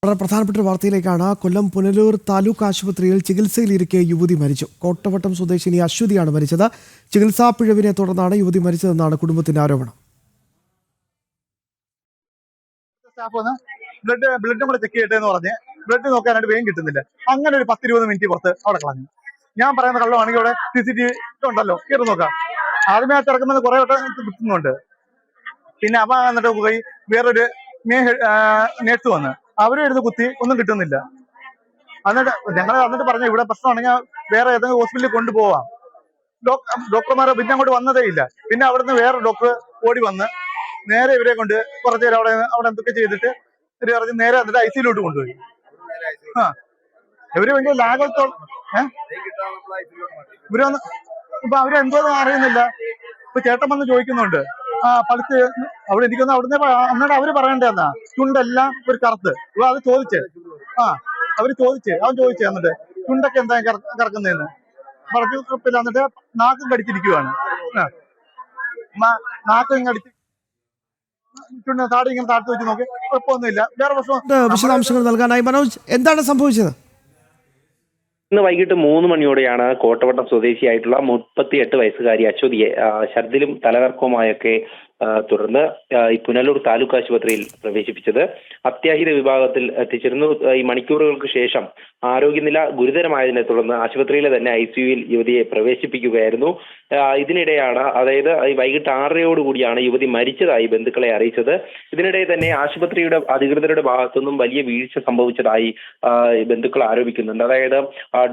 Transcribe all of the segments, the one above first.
വളരെ പ്രധാനപ്പെട്ട ഒരു വാർത്തയിലേക്കാണ്. കൊല്ലം പുനലൂർ താലൂക്ക് ആശുപത്രിയിൽ ചികിത്സയിലിരിക്കെ യുവതി മരിച്ചു. കോട്ടവട്ടം സ്വദേശിനി അശ്വതിയാണ് മരിച്ചത്. ചികിത്സാ പിഴവിനെ തുടർന്നാണ് യുവതി മരിച്ചതെന്നാണ് കുടുംബത്തിന്റെ ആരോപണം. ബ്ലഡും കൂടെ ചെക്ക് ചെയ്യട്ടെ എന്ന് പറഞ്ഞ് ബ്ലഡ് നോക്കാനായിട്ട് വേഗം കിട്ടുന്നില്ല. അങ്ങനെ ഒരു 10-20 മിനിറ്റ് പുറത്ത് അവിടെ കളഞ്ഞു. ഞാൻ പറയുന്ന കള്ളമാണെങ്കിൽ ഇവിടെ CCTV ഉണ്ടല്ലോ, കയറി നോക്കാം. ആദ്യമായിട്ട് ഇറക്കുന്നത് കുറെ വട്ടം കിട്ടുന്നുണ്ട്. പിന്നെ അവ എന്നിട്ട് പോയി വേറൊരു നേഴ്സ് വന്ന് അവരും എടുത്ത് കുത്തി, ഒന്നും കിട്ടുന്നില്ല. എന്നിട്ട് ഞങ്ങൾ എന്നിട്ട് പറഞ്ഞു ഇവിടെ പ്രശ്നമാണെങ്കിൽ വേറെ ഏതെങ്കിലും ഹോസ്പിറ്റലിൽ കൊണ്ടുപോവാം. ഡോക്ടർമാരെ പിന്നെ അങ്ങോട്ട് വന്നതേ ഇല്ല. പിന്നെ അവിടുന്ന് വേറെ ഡോക്ടർ ഓടി വന്ന് നേരെ ഇവരെ കൊണ്ട് കുറച്ചു നേരം അവിടെ എന്തൊക്കെ ചെയ്തിട്ട് ഇവര് പറഞ്ഞ് നേരെ എന്നിട്ട് ICUലോട്ട് കൊണ്ടുപോയി. ഇവര് വലിയ ലാഘവത്തോളം ഇവര് വന്ന് ഇപ്പൊ അവരെന്തോ അറിയുന്നില്ല. ഇപ്പൊ ചേട്ടൻ വന്ന് ചോദിക്കുന്നുണ്ട്, പഴുത്ത് അവിടെ എനിക്കൊന്ന് അവിടുന്ന് അന്നേരം അവര് പറയണ്ടെന്നാ ചുണ്ടെല്ലാം ഒരു കറുത്ത്. ഇപ്പൊ അത് ചോദിച്ചേ അവൻ ചോദിച്ചേ എന്നിട്ട് ചുണ്ടൊക്കെ എന്താ കറക്കുന്നതെന്ന് പറഞ്ഞു. കുഴപ്പമില്ല. എന്നിട്ട് നാക്കും കടിച്ചിരിക്കുവാണ്. നാക്കും കടിച്ച് താടി ഇങ്ങനെ താഴ്ത്തി വെച്ച് നോക്കി, കുഴപ്പമൊന്നുമില്ല, വേറെ പ്രശ്നം. വിശദാംശങ്ങൾ നൽകാനായി മനോജ്, എന്താണ് സംഭവിച്ചത്? ഇന്ന് വൈകിട്ട് 3 മണിയോടെയാണ് കോട്ടവട്ടം സ്വദേശിയായിട്ടുള്ള 38 വയസ്സുകാരി അശ്വതിയെ ഛർദിലും തലകർക്കവുമായൊക്കെ തുടർന്ന് ഈ പുനലൂർ താലൂക്ക് ആശുപത്രിയിൽ പ്രവേശിപ്പിച്ചത്. അത്യാഹിത വിഭാഗത്തിൽ എത്തിച്ചിരുന്നു. ഈ മണിക്കൂറുകൾക്ക് ശേഷം ആരോഗ്യനില ഗുരുതരമായതിനെ തുടർന്ന് ആശുപത്രിയിലെ തന്നെ ICUയിൽ യുവതിയെ പ്രവേശിപ്പിക്കുകയായിരുന്നു. ഇതിനിടെയാണ്, അതായത് വൈകിട്ട് 6:30 യുവതി മരിച്ചതായി ബന്ധുക്കളെ അറിയിച്ചത്. ഇതിനിടെ തന്നെ ആശുപത്രിയുടെ അധികൃതരുടെ ഭാഗത്തുനിന്നും വലിയ വീഴ്ച സംഭവിച്ചതായി ബന്ധുക്കൾ ആരോപിക്കുന്നുണ്ട്. അതായത്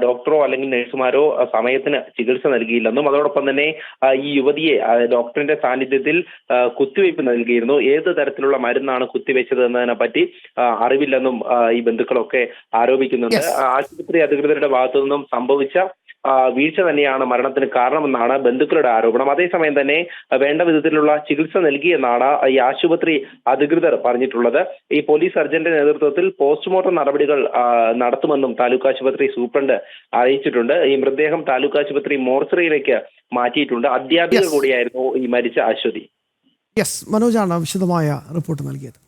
ഡോക്ടറോ അല്ലെങ്കിൽ നഴ്സുമാരോ സമയത്തിന് ചികിത്സ നൽകിയില്ലെന്നും അതോടൊപ്പം തന്നെ ഈ യുവതിയെ ഡോക്ടറിന്റെ സാന്നിധ്യത്തിൽ കുത്തിവയ്പ് നൽകിയിരുന്നു. ഏത് തരത്തിലുള്ള മരുന്നാണ് കുത്തിവെച്ചത് എന്നതിനെ പറ്റി അറിവില്ലെന്നും ഈ ബന്ധുക്കളൊക്കെ ആരോപിക്കുന്നുണ്ട്. ആശുപത്രി അധികൃതരുടെ ഭാഗത്തു നിന്നും സംഭവിച്ച വീഴ്ച തന്നെയാണ് മരണത്തിന് കാരണമെന്നാണ് ബന്ധുക്കളുടെ ആരോപണം. അതേസമയം തന്നെ വേണ്ട വിധത്തിലുള്ള ചികിത്സ നൽകിയെന്നാണ് ഈ ആശുപത്രി അധികൃതർ പറഞ്ഞിട്ടുള്ളത്. ഈ പോലീസ് സർജന്റെ നേതൃത്വത്തിൽ പോസ്റ്റ്മോർട്ടം നടപടികൾ നടത്തുമെന്നും താലൂക്ക് ആശുപത്രി സൂപ്രണ്ട് അറിയിച്ചിട്ടുണ്ട്. ഈ മൃതദേഹം താലൂക്ക് ആശുപത്രി മോർച്ചറിയിലേക്ക് മാറ്റിയിട്ടുണ്ട്. അധ്യാപിക കൂടിയായിരുന്നു ഈ മരിച്ച അശ്വതി. മനോജാണ് വിശദമായ റിപ്പോർട്ട് നൽകിയത്.